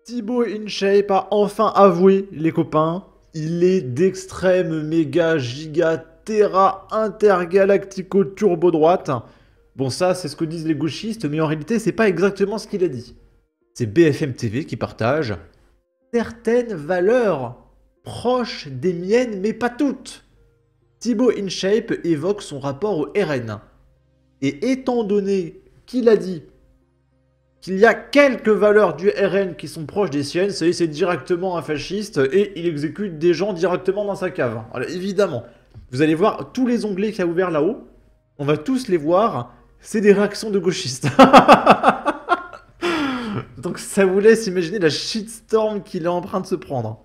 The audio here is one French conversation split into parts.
Thibaut InShape a enfin avoué, les copains, il est d'extrême méga giga terra intergalactico turbo droite. Bon, ça, c'est ce que disent les gauchistes, mais en réalité, c'est pas exactement ce qu'il a dit. C'est BFM TV qui partage certaines valeurs proches des miennes, mais pas toutes. Thibaut InShape évoque son rapport au RN. Et étant donné qu'il a dit qu'il y a quelques valeurs du RN qui sont proches des siennes, c'est directement un fasciste et il exécute des gens directement dans sa cave. Alors évidemment, vous allez voir tous les onglets qu'il y a ouverts là-haut, on va tous les voir, c'est des réactions de gauchistes. Donc ça vous laisse imaginer la shitstorm qu'il est en train de se prendre.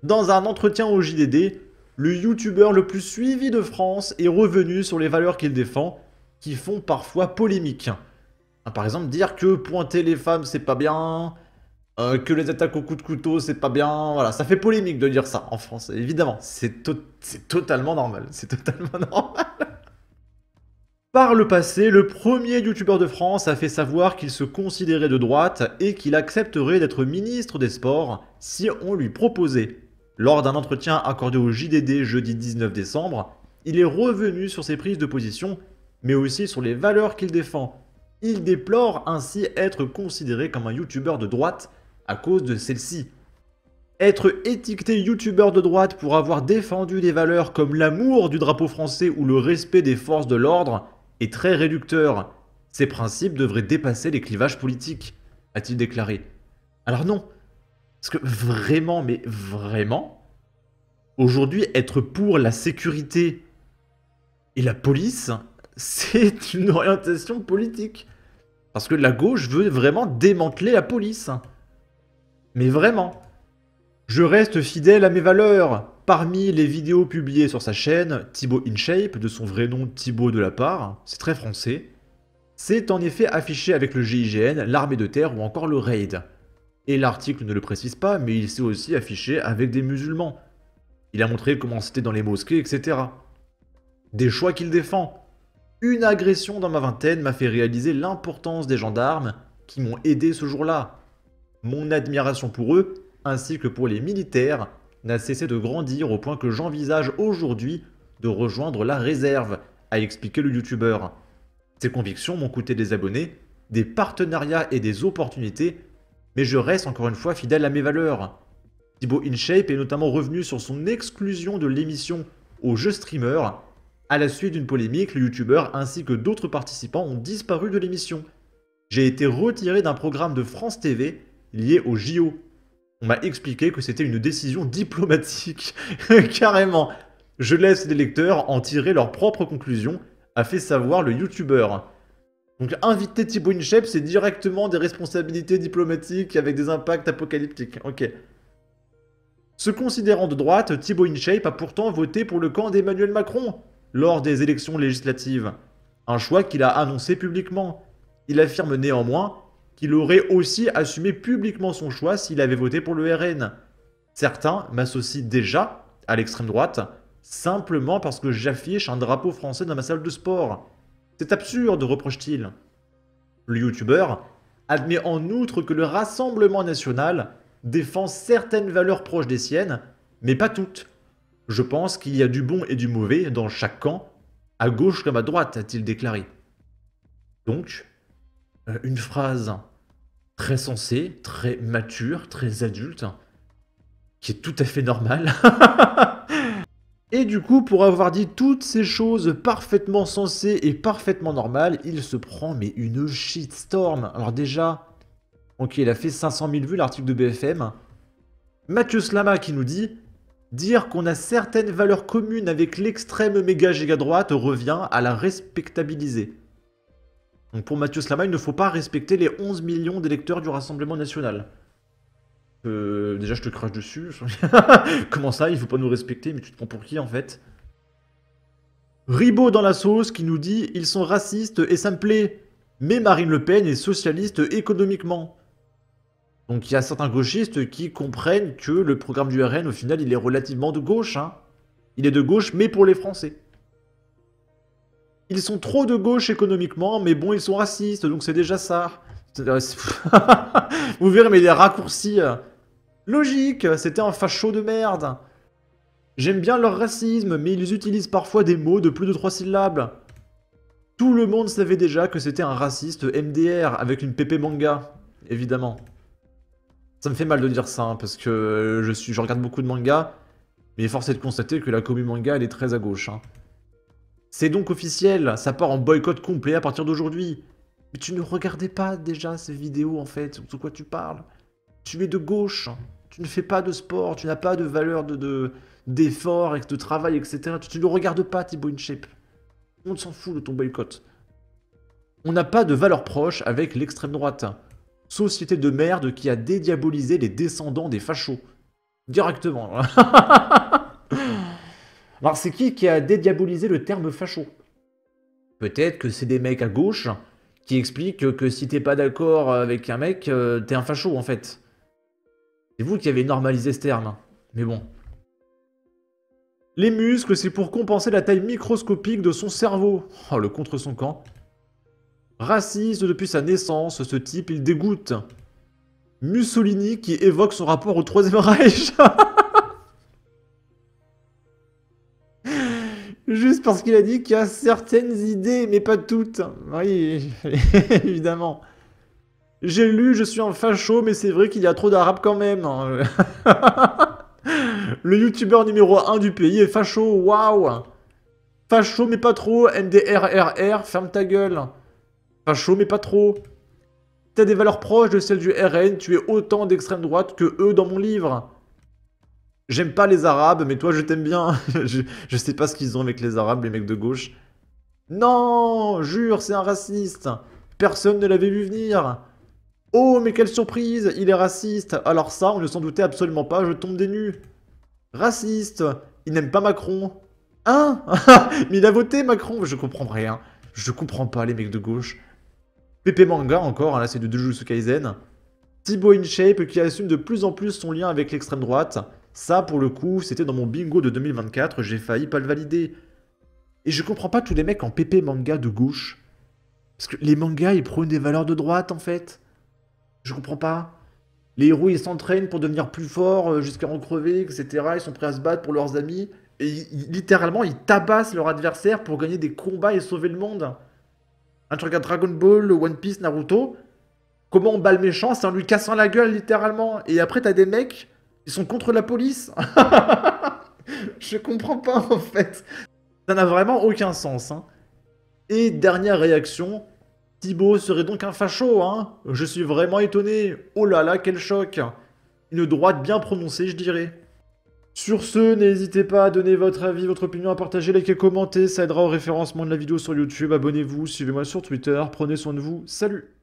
Dans un entretien au JDD, le youtubeur le plus suivi de France est revenu sur les valeurs qu'il défend, qui font parfois polémique. Par exemple, dire que pointer les femmes, c'est pas bien, que les attaques au coup de couteau, c'est pas bien, voilà, ça fait polémique de dire ça en France, évidemment, c'est totalement normal, c'est totalement normal. Par le passé, le premier youtubeur de France a fait savoir qu'il se considérait de droite et qu'il accepterait d'être ministre des Sports si on lui proposait. Lors d'un entretien accordé au JDD jeudi 19 décembre, il est revenu sur ses prises de position, mais aussi sur les valeurs qu'il défend. Il déplore ainsi être considéré comme un youtubeur de droite à cause de celle-ci. Être étiqueté youtubeur de droite pour avoir défendu des valeurs comme l'amour du drapeau français ou le respect des forces de l'ordre est très réducteur. Ces principes devraient dépasser les clivages politiques, a-t-il déclaré. Alors non, parce que vraiment, mais vraiment, aujourd'hui, être pour la sécurité et la police, c'est une orientation politique. Parce que la gauche veut vraiment démanteler la police. Mais vraiment. Je reste fidèle à mes valeurs. Parmi les vidéos publiées sur sa chaîne, Thibaut InShape, de son vrai nom Thibaut de la Part, c'est très français, c'est en effet affiché avec le GIGN, l'armée de terre ou encore le raid. Et l'article ne le précise pas, mais il s'est aussi affiché avec des musulmans. Il a montré comment c'était dans les mosquées, etc. Des choix qu'il défend. Une agression dans ma vingtaine m'a fait réaliser l'importance des gendarmes qui m'ont aidé ce jour-là. Mon admiration pour eux, ainsi que pour les militaires, n'a cessé de grandir au point que j'envisage aujourd'hui de rejoindre la réserve, a expliqué le youtubeur. Ces convictions m'ont coûté des abonnés, des partenariats et des opportunités, mais je reste encore une fois fidèle à mes valeurs. Thibaut InShape est notamment revenu sur son exclusion de l'émission au jeu streamer. À la suite d'une polémique, le youtubeur ainsi que d'autres participants ont disparu de l'émission. J'ai été retiré d'un programme de France TV lié au JO. On m'a expliqué que c'était une décision diplomatique. Carrément. Je laisse les lecteurs en tirer leurs propres conclusions, a fait savoir le youtubeur. Donc inviter Thibaut InShape, c'est directement des responsabilités diplomatiques avec des impacts apocalyptiques. Ok. Se considérant de droite, Thibaut InShape a pourtant voté pour le camp d'Emmanuel Macron lors des élections législatives. Un choix qu'il a annoncé publiquement. Il affirme néanmoins qu'il aurait aussi assumé publiquement son choix s'il avait voté pour le RN. Certains m'associent déjà à l'extrême droite, simplement parce que j'affiche un drapeau français dans ma salle de sport. C'est absurde, reproche-t-il. Le youtubeur admet en outre que le Rassemblement national défend certaines valeurs proches des siennes, mais pas toutes. Je pense qu'il y a du bon et du mauvais dans chaque camp, à gauche comme à droite, a-t-il déclaré. Donc, une phrase très sensée, très mature, très adulte, qui est tout à fait normale. Et du coup, pour avoir dit toutes ces choses parfaitement sensées et parfaitement normales, il se prend mais une shitstorm. Alors déjà, ok, il a fait 500 000 vues l'article de BFM. Mathieu Slama qui nous dit « Dire qu'on a certaines valeurs communes avec l'extrême méga giga droite revient à la respectabiliser ». Donc pour Mathieu Slama, il ne faut pas respecter les 11 millions d'électeurs du Rassemblement National. Déjà, je te crache dessus. Comment ça, il faut pas nous respecter, mais tu te prends pour qui en fait? Ribot dans la sauce qui nous dit « Ils sont racistes et ça me plaît, mais Marine Le Pen est socialiste économiquement ». Donc il y a certains gauchistes qui comprennent que le programme du RN, au final, il est relativement de gauche. Hein. Il est de gauche, mais pour les Français. Ils sont trop de gauche économiquement, mais bon, ils sont racistes, donc c'est déjà ça. Vous verrez, mais les raccourcis... Logique, c'était un facho de merde. J'aime bien leur racisme, mais ils utilisent parfois des mots de plus de 3 syllabes. Tout le monde savait déjà que c'était un raciste MDR avec une pépé manga, évidemment. Ça me fait mal de dire ça, hein, parce que je regarde beaucoup de mangas, mais force est de constater que la commu manga, elle est très à gauche. Hein. C'est donc officiel, ça part en boycott complet à partir d'aujourd'hui. Mais tu ne regardais pas déjà ces vidéos, en fait, de quoi tu parles. Tu es de gauche, tu ne fais pas de sport, tu n'as pas de valeur d'effort, de travail, etc. Tu ne le regardes pas, Thibaut InShape. On s'en fout de ton boycott. On n'a pas de valeur proche avec l'extrême droite. Société de merde qui a dédiabolisé les descendants des fachos. Directement. Alors c'est qui a dédiabolisé le terme facho? Peut-être que c'est des mecs à gauche qui expliquent que si t'es pas d'accord avec un mec, t'es un facho en fait. C'est vous qui avez normalisé ce terme. Mais bon. Les muscles, c'est pour compenser la taille microscopique de son cerveau. Oh, le contre son camp. Raciste depuis sa naissance, ce type, il dégoûte. Mussolini qui évoque son rapport au Troisième Reich. Juste parce qu'il a dit qu'il y a certaines idées, mais pas toutes. Oui, évidemment. J'ai lu, je suis un facho, mais c'est vrai qu'il y a trop d'arabes quand même. Le youtubeur numéro 1 du pays est facho, waouh. Facho, mais pas trop, MDRRR, ferme ta gueule. Facho, mais pas trop. T'as des valeurs proches de celles du RN, tu es autant d'extrême droite que eux dans mon livre. J'aime pas les arabes, mais toi je t'aime bien. je sais pas ce qu'ils ont avec les arabes, les mecs de gauche. Non, jure, c'est un raciste. Personne ne l'avait vu venir. Oh, mais quelle surprise, il est raciste. Alors ça, on ne s'en doutait absolument pas, je tombe des nues. Raciste, il n'aime pas Macron. Hein? Mais il a voté Macron. Je comprends rien. Je comprends pas les mecs de gauche. Pépé Manga encore, hein, là c'est de Jujutsu Kaisen. Thibaut InShape qui assume de plus en plus son lien avec l'extrême droite. Ça pour le coup, c'était dans mon bingo de 2024, j'ai failli pas le valider. Et je comprends pas tous les mecs en Pépé Manga de gauche. Parce que les mangas ils prônent des valeurs de droite en fait. Je comprends pas. Les héros ils s'entraînent pour devenir plus forts jusqu'à en crever, etc. Ils sont prêts à se battre pour leurs amis. Et littéralement ils tabassent leur adversaire pour gagner des combats et sauver le monde. Tu regardes Dragon Ball, One Piece, Naruto. Comment on bat le méchant? C'est en lui cassant la gueule, littéralement. Et après, t'as des mecs qui sont contre la police. Je comprends pas, en fait. Ça n'a vraiment aucun sens. Hein. Et dernière réaction, Thibaut serait donc un facho, hein? Je suis vraiment étonné. Oh là là, quel choc. Une droite bien prononcée, je dirais. Sur ce, n'hésitez pas à donner votre avis, votre opinion, à partager, liker, commenter, ça aidera au référencement de la vidéo sur YouTube. Abonnez-vous, suivez-moi sur Twitter, prenez soin de vous, salut!